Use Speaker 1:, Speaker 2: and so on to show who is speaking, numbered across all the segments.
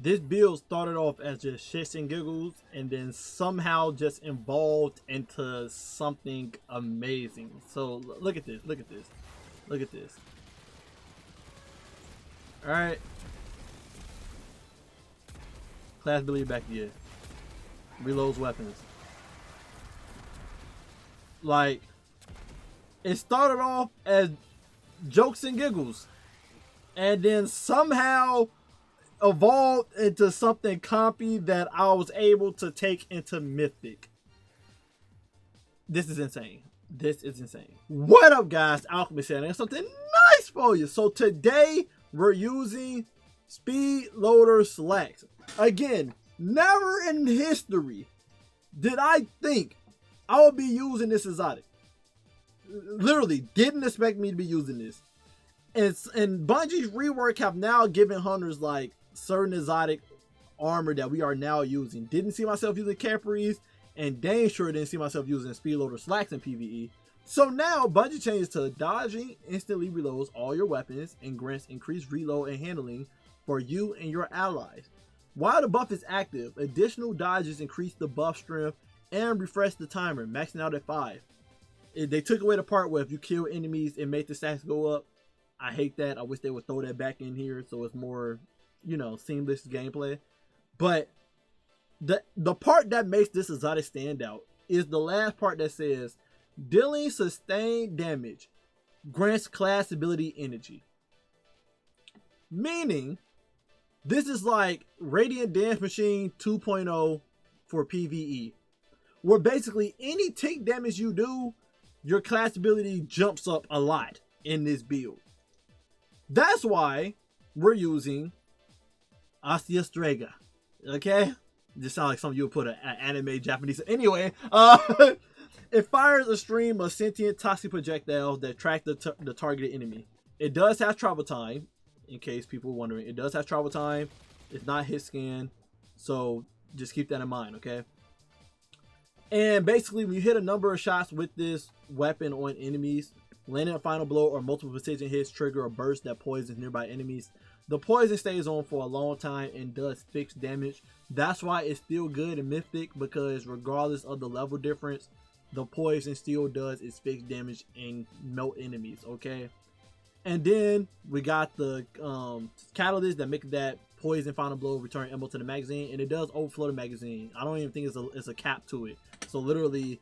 Speaker 1: This build started off as just shits and giggles and then somehow just evolved into something amazing. So look at this, look at this, look at this. Alright. Class ability back again. Reloads weapons. Like, it started off as jokes and giggles and then somehow evolved into something compy that I was able to take into mythic. This is insane. This is insane. What up, guys? Alchemist here. I got something nice for you. So today we're using Speedloader Slacks. Again, never in history did I think I would be using this exotic. Literally didn't expect me to be using this. And Bungie's rework have now given hunters like certain exotic armor that we are now using. Didn't see myself using Capri's, and dang sure didn't see myself using Speedloader Slacks in PvE. So now Bungie changed to dodging instantly reloads all your weapons and grants increased reload and handling for you and your allies. While the buff is active, additional dodges increase the buff strength and refresh the timer, maxing out at 5. They took away the part where if you kill enemies and make the stats go up. I hate that. I wish they would throw that back in here so it's more, you know, seamless gameplay. But the part that makes this exotic stand out is the last part that says dealing sustained damage grants class ability energy. Meaning, this is like Radiant Dance Machine 2.0 for PvE. Where basically any tick damage you do, your class ability jumps up a lot in this build. That's why we're using Strega. Okay? Just sound like something you would put an anime Japanese. Anyway, it fires a stream of sentient toxic projectiles that track the targeted enemy. It does have travel time, in case people are wondering. It does have travel time. It's not hit scan. So just keep that in mind, okay? And basically, when you hit a number of shots with this weapon on enemies, landing a final blow or multiple precision hits trigger a burst that poisons nearby enemies. The poison stays on for a long time and does fixed damage. That's why it's still good in Mythic, because regardless of the level difference, the poison still does its fixed damage and melt enemies, okay? And then we got the catalyst that make that poison final blow return ammo to the magazine, and it does overflow the magazine. I don't even think it's a cap to it. So literally,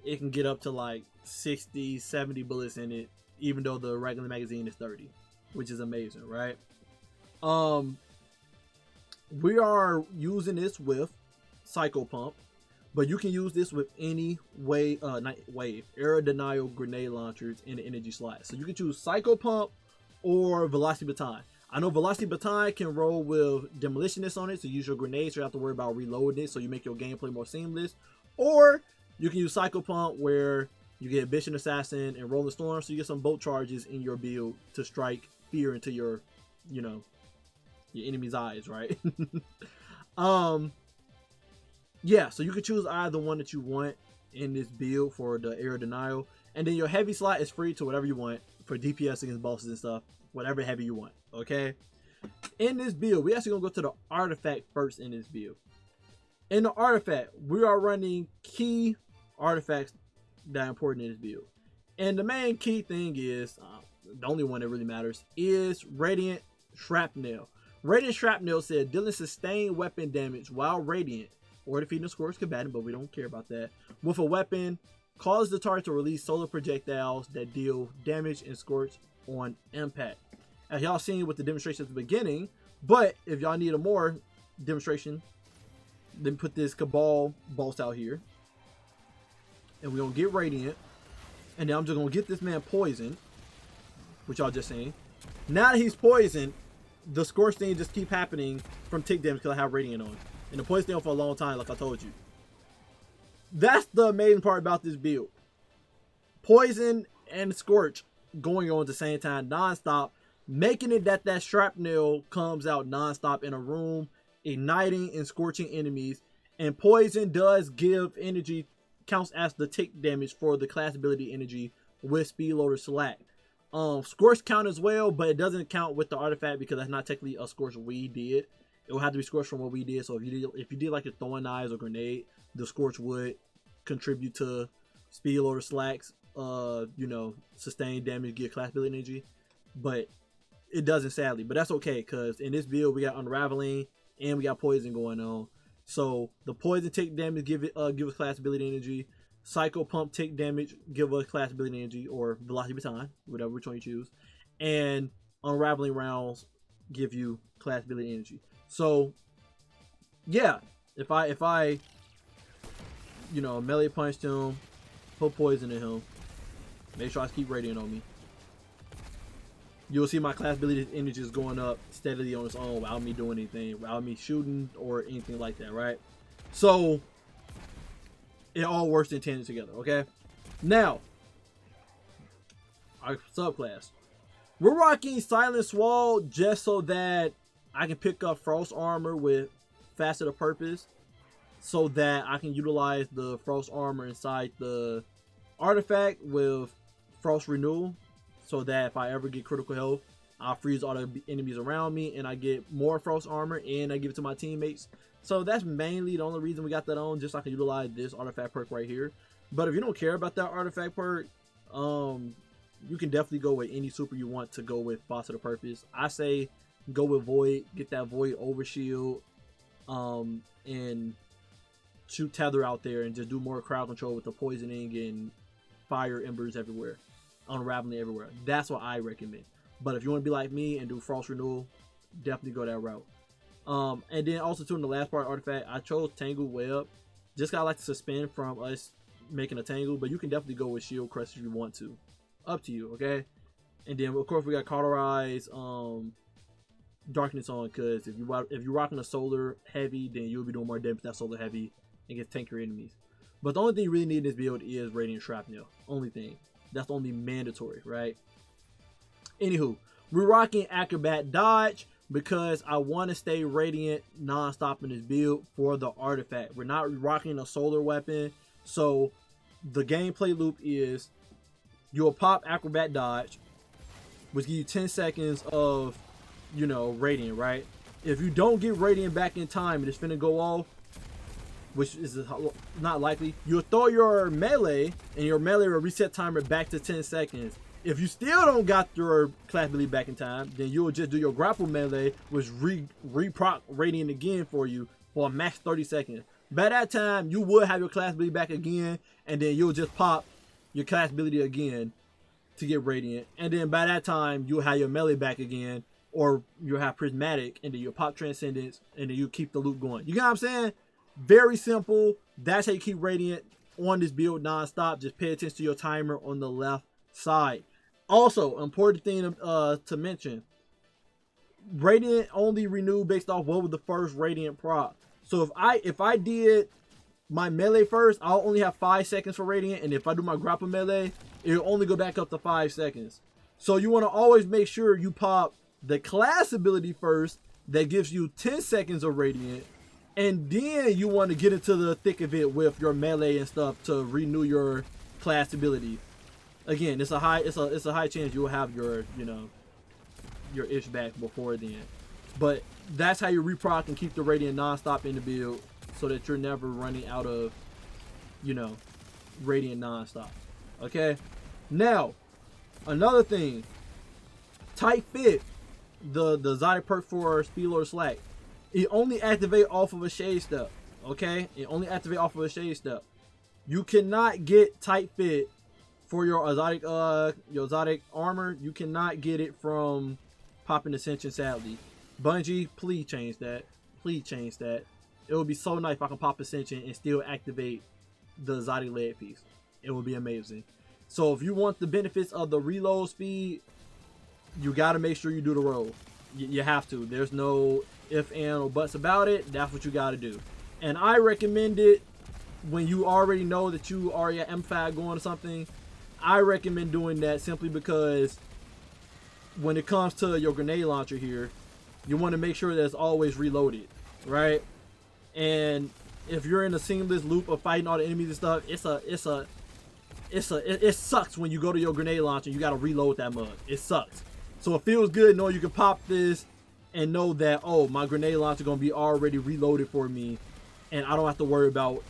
Speaker 1: it can get up to like 60, 70 bullets in it, even though the regular magazine is 30, which is amazing, right? We are using this with Psycho Pump, but you can use this with any air denial grenade launchers in the energy slot. So you can choose Psycho Pump or Velocity Baton. I know Velocity Baton can roll with Demolitionist on it, so use your grenades, so you don't have to worry about reloading it, so you make your gameplay more seamless. Or you can use Psycho Pump, where you get Bishop Assassin and Rolling Storm, so you get some bolt charges in your build to strike fear into your, you know, your enemy's eyes, right? Yeah, so you can choose either one that you want in this build for the air denial. And then your heavy slot is free to whatever you want for DPS against bosses and stuff, whatever heavy you want, okay? In this build, we actually gonna go to the artifact first in this build. In the artifact, we are running key artifacts that are important in this build. And the main key thing is, the only one that really matters, is Radiant Shrapnel. Radiant Shrapnel said dealing sustained weapon damage while radiant or defeating a scorched combatant, but we don't care about that, with a weapon, cause the target to release solar projectiles that deal damage and scorch on impact. As y'all seen with the demonstration at the beginning, but if y'all need a more demonstration, then put this Cabal boss out here, and we're gonna get Radiant, and then I'm just gonna get this man poisoned, which y'all just seen. Now that he's poisoned, the scorch thing just keep happening from tick damage because I have Radiant on, and the poison stay on for a long time, like I told you. That's the amazing part about this build. Poison and scorch going on at the same time, non-stop, making it that shrapnel comes out non-stop in a room, igniting and scorching enemies. And poison does give energy, counts as the tick damage for the class ability energy with Speedloader Slack. Scorch count as well, but it doesn't count with the artifact because that's not technically a scorch we did. It will have to be scorched from what we did. So if you did like a throwing knives or grenade, the scorch would contribute to Speedloader Slacks. You know, sustained damage, get class ability energy, but it doesn't, sadly. But that's okay, because in this build we got unraveling and we got poison going on. So the poison take damage, give us class ability energy. Psycho pump take damage, give us class ability energy, or velocity baton, whatever which one you choose. And unraveling rounds give you class ability energy. So yeah, if I you know, melee punched him, put poison in him, make sure I keep radiant on me, you'll see my class ability energy is going up steadily on its own without me doing anything, without me shooting or anything like that, right? So it all works in tandem together, okay? Now, our subclass. We're rocking Silent Swall just so that I can pick up Frost Armor with Facet of Purpose, so that I can utilize the Frost Armor inside the artifact with Frost Renewal, so that if I ever get critical health, I'll freeze all the enemies around me and I get more Frost Armor and I give it to my teammates. So that's mainly the only reason we got that on, just so I can utilize this artifact perk right here. But if you don't care about that artifact perk, you can definitely go with any super you want to go with Facet of Purpose. I say go with Void, get that Void overshield, and shoot Tether out there and just do more crowd control with the poisoning and fire embers everywhere, unraveling everywhere. That's what I recommend. But if you want to be like me and do Frost Renewal, definitely go that route. And then also too, in the last part artifact, I chose Tangled Web. Just got like to suspend from us making a tangle, but you can definitely go with Shield Crest if you want to. Up to you, okay? And then of course we got Cauterize Darkness on, because if you're rocking a solar heavy, then you'll be doing more damage with that solar heavy and get tank your enemies. But the only thing you really need in this build is Radiant Shrapnel. Only thing. That's the only mandatory, right? Anywho, we're rocking Acrobat Dodge because I want to stay Radiant non-stop in this build for the artifact. We're not rocking a solar weapon, so the gameplay loop is you'll pop Acrobat Dodge, which gives you 10 seconds of, you know, Radiant, right? If you don't get Radiant back in time and it's finna go off, which is not likely, you'll throw your melee and your melee will reset timer back to 10 seconds. If you still don't got your class ability back in time, then you'll just do your grapple melee, which re-proc Radiant again for you for a max 30 seconds. By that time, you will have your class ability back again, and then you'll just pop your class ability again to get Radiant. And then by that time, you'll have your melee back again, or you'll have Prismatic, and then you'll pop Transcendence, and then you keep the loop going. You get what I'm saying? Very simple. That's how you keep Radiant on this build non-stop. Just pay attention to your timer on the left side. Also, important thing to mention, Radiant only renew based off what was the first Radiant proc. So if I did my melee first, I'll only have 5 seconds for Radiant, and if I do my grapple melee, it'll only go back up to 5 seconds. So you want to always make sure you pop the class ability first that gives you 10 seconds of Radiant, and then you want to get into the thick of it with your melee and stuff to renew your class ability. Again, it's a high chance you'll have your, you know, your ish back before then. But that's how you reproc and keep the Radiant non-stop in the build, so that you're never running out of, you know, Radiant non-stop. Okay? Now, another thing, Tight Fit, the exotic perk for Speedloader Slacks, it only activate off of a shade step. Okay? It only activate off of a shade step. You cannot get Tight Fit for your exotic armor. You cannot get it from popping Ascension, sadly. Bungie, please change that. Please change that. It would be so nice if I can pop Ascension and still activate the exotic leg piece. It would be amazing. So if you want the benefits of the reload speed, you got to make sure you do the roll. You have to. There's no if, and, or buts about it. That's what you got to do. And I recommend it when you already know that you are at M5 going or something. I recommend doing that simply because when it comes to your grenade launcher here, you want to make sure that it's always reloaded, right? And if you're in a seamless loop of fighting all the enemies and stuff, it sucks when you go to your grenade launcher and you got to reload that mug. It sucks. So it feels good knowing you can pop this and know that, oh, my grenade launcher gonna be already reloaded for me, and I don't have to worry about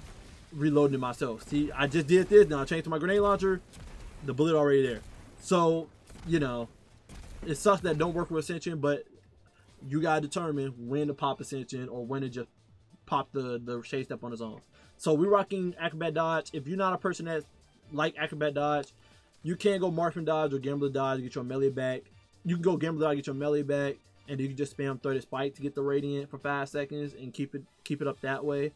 Speaker 1: reloading it myself. See, I just did this, now I changed to my grenade launcher, the bullet already there. So, you know, it sucks that don't work with Ascension, but you gotta determine when to pop Ascension or when to just pop the shade step on its own. So we're rocking Acrobat Dodge. If you're not a person that like Acrobat Dodge, you can go Marksman Dodge or Gambler Dodge to get your melee back. You can go Gambler Dodge, get your melee back, and then you can just spam 30 Spike to get the Radiant for 5 seconds and keep it up that way.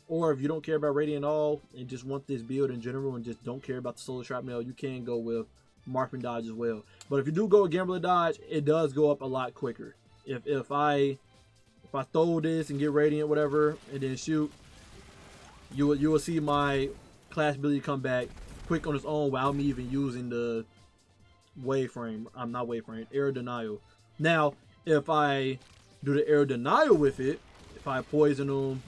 Speaker 1: Or if you don't care about Radiant at all and just want this build in general and just don't care about the Solar Shrapnel, you can go with Marksman Dodge as well. But if you do go with Gambler Dodge, it does go up a lot quicker. If I throw this and get Radiant, whatever, and then shoot, you will see my class ability come back quick on its own without me even using the wave frame. I'm not wave frame, air denial. Now, if I do the air denial with it, if I poison them,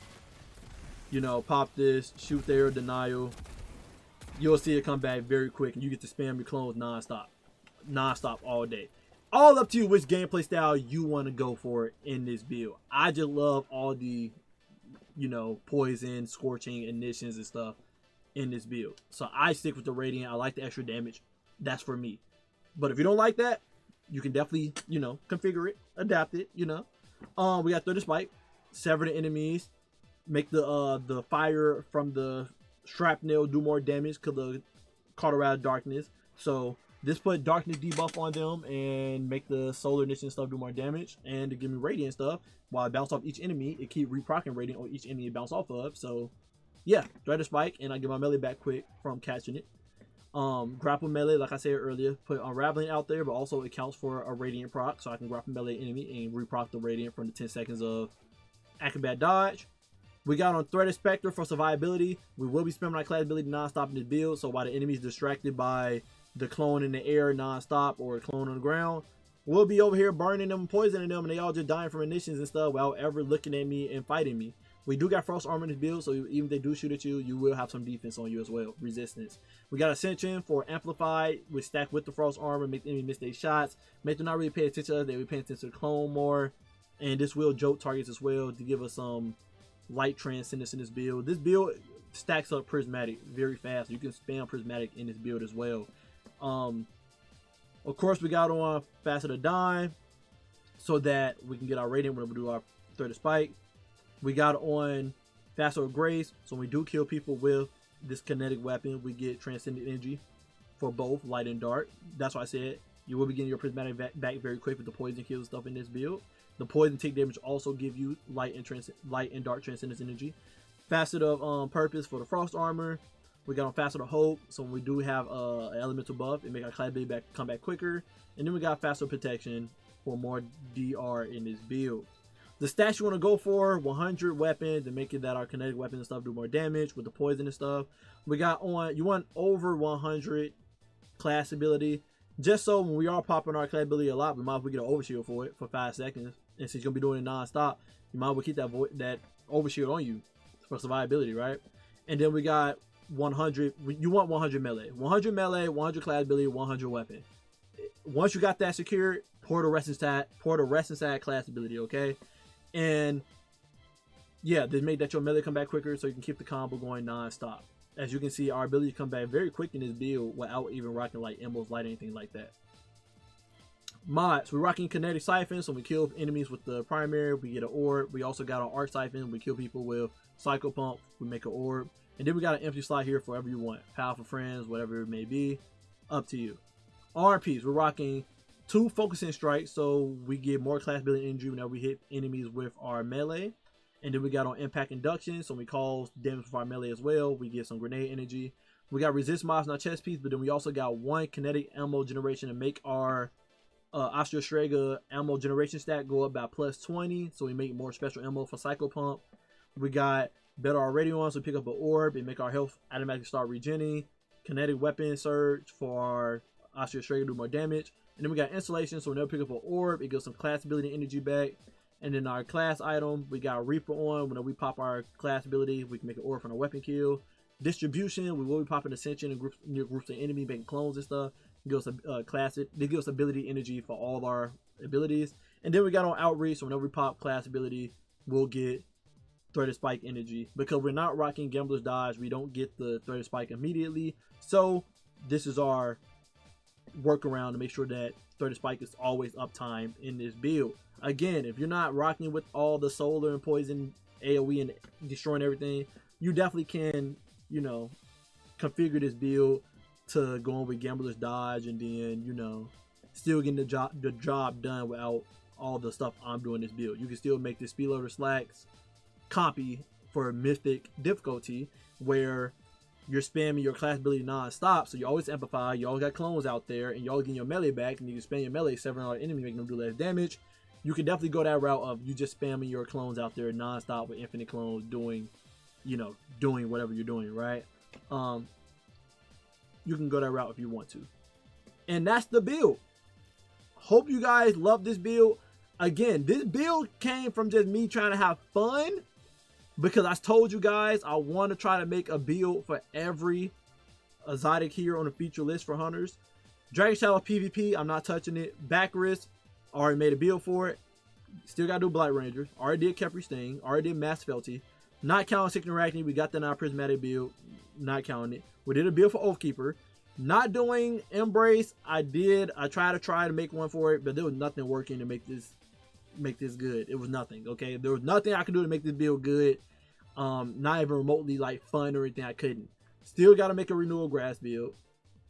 Speaker 1: you know, pop this, shoot the air denial, you'll see it come back very quick, and you get to spam your clones non-stop all day. All up to you which gameplay style you want to go for in this build. I just love all the, you know, poison, scorching, ignitions and stuff in this build. So I stick with the Radiant. I like the extra damage. That's for me. But if you don't like that, you can definitely, you know, configure it, adapt it, you know. We got 30 Spike, sever the enemies, make the fire from the shrapnel do more damage because the Colorado Darkness. So this put darkness debuff on them and make the solar ignition stuff do more damage, and to give me radiant stuff while I bounce off each enemy, it keep reprocking radiant on each enemy it bounce off of. So yeah, Dreader Spike, and I get my melee back quick from catching it. Grapple melee, like I said earlier, put Unraveling out there, but also it counts for a radiant proc, so I can grapple melee enemy and reproc the radiant from the 10 seconds of Acrobat Dodge. We got on Threaded Spectre for survivability. We will be spamming our class ability non-stop in this build, so while the enemy is distracted by the clone in the air non-stop or a clone on the ground, we'll be over here burning them, poisoning them, and they all just dying from ignitions and stuff without ever looking at me and fighting me. We do got Frost Armor in this build, so even if they do shoot at you, you will have some defense on you as well, resistance. We got Ascension for Amplified, which stack with the Frost Armor, make the enemy miss their shots, make them not really pay attention to us, they will pay attention to the clone more, and this will jolt targets as well to give us some light transcendence in this build. This build stacks up Prismatic very fast. You can spam Prismatic in this build as well. Of course, we got on Faster to Dime so that we can get our rating whenever we do our Threaded Spike. We got on Faster with Grace, so when we do kill people with this kinetic weapon, we get Transcendent Energy for both light and dark. That's why I said you will be getting your Prismatic back very quick with the poison kills stuff in this build. The poison tick damage also give you light and dark Transcendence Energy. Facet of Purpose for the Frost Armor. We got on Facet of Hope, so when we do have an elemental buff, it make our class ability come back quicker. And then we got Facet of Protection for more DR in this build. The stats you want to go for: 100 weapons and make it that our kinetic weapons and stuff do more damage with the poison and stuff. We got on, you want over 100 class ability, just so when we are popping our class ability a lot, we might as well get an overshield for it for 5 seconds. And since you're gonna be doing it non-stop, you might as well keep that overshield on you for survivability, right? And then we got 100. You want 100 melee, 100 melee, 100 class ability, 100 weapon. Once you got that secured, pour the rest inside class ability, okay? And yeah, they made that your melee come back quicker, so you can keep the combo going non-stop. As you can see, our ability come back very quick in this build without even rocking like Emerald's Light or anything like that. Mods, we're rocking Kinetic Siphon, so we kill enemies with the primary, we get an orb. We also got an Arc Siphon, we kill people with Cycle Pump, we make an orb. And then we got an empty slot here for whatever you want. Powerful Friends, whatever it may be, up to you. RPs, we're rocking 2 Focusing Strikes, so we get more class building energy whenever we hit enemies with our melee. And then we got on Impact Induction, so we cause damage with our melee as well. We get some grenade energy. We got Resist Mobs in our chest piece, but then we also got 1 kinetic ammo generation to make our Astra ammo generation stat go up by +20, so we make more special ammo for Cycle Pump. We got Better Already On, so we pick up an orb and make our health automatically start regenerating. Kinetic Weapon Surge for our Astra to do more damage. And then we got Installation, so whenever we pick up an orb, it gives some class ability energy back. And then our class item, we got Reaper on. Whenever we pop our class ability, we can make an orb from a weapon kill. Distribution, we will be popping Ascension and near groups of enemy, making clones and stuff. It gives us a class, it gives us ability energy for all of our abilities. And then we got on Outreach, so whenever we pop class ability, we'll get Threaded Spike energy. Because we're not rocking Gambler's Dodge, we don't get the Threaded Spike immediately. So this is our workaround to make sure that Threaded Spike is always uptime in this build. Again, if you're not rocking with all the solar and poison AoE and destroying everything, you definitely can, you know, configure this build to go on with Gambler's Dodge and then, you know, still getting the job done without all the stuff I'm doing this build. You can still make this Speedloader Slacks copy for mythic difficulty where you're spamming your class ability non-stop, so you always amplify, you always got clones out there, and you always getting your melee back, and you can spam your melee 7 on enemy, making them do less damage. You can definitely go that route of you just spamming your clones out there non-stop with infinite clones doing, you know, doing whatever you're doing, right? You can go that route if you want to. And that's the build. Hope you guys love this build. Again, this build came from just me trying to have fun, because I told you guys I want to try to make a build for every exotic here on the feature list for hunters. Dragon Shadow PvP, I'm not touching it. Back risk, already made a build for it. Still got to do Blight Rangers. Already did Kepri Sting. Already did Mass Felty. Not counting Sickle Arachne. We got that in our Prismatic build. Not counting it. We did a build for Oathkeeper. Not doing Embrace. I tried to make one for it, but there was nothing working to make this good. It was nothing. Okay, there was nothing I could do to make this build good. Not even remotely like fun or anything. I couldn't. Still got to make a Renewal Grass build.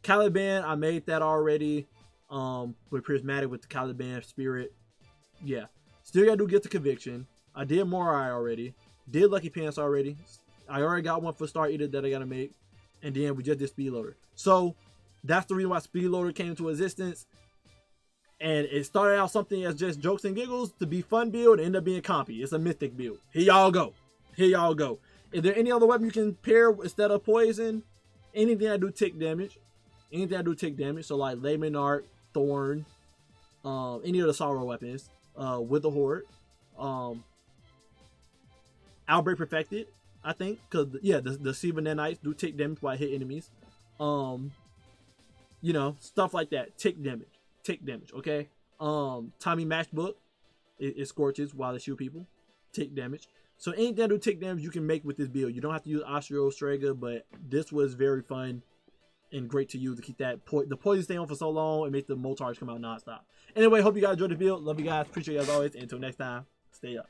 Speaker 1: Caliban, I made that already. With Prismatic with the Caliban Spirit. Yeah. Still got to do Get the Conviction. I did Morai already. Did Lucky Pants already. I already got one for Star Eater that I got to make. And then we just did Speedloader. So that's the reason why Speedloader came into existence. And it started out something as just jokes and giggles to be fun build and end up being compy. It's a mythic build. Here y'all go. Here y'all go. Is there any other weapon you can pair instead of poison? Anything that do tick damage. Anything that do tick damage. So like Layman Art, Thorn, any of the Sorrow weapons. With the Horde. Outbreak Perfected, I think. Because, yeah, the Siva Nanites do tick damage while I hit enemies. You know, stuff like that. Tick damage. Tick damage, okay? Tommy Matchbook. It scorches while they shoot people. Tick damage. So anything that do tick damage you can make with this build. You don't have to use Ostro Strega, but this was very fun and great to use to keep that the poison stay on for so long and make the Moltards come out non-stop. Anyway, hope you guys enjoyed the build. Love you guys. Appreciate you as always. And until next time, stay up.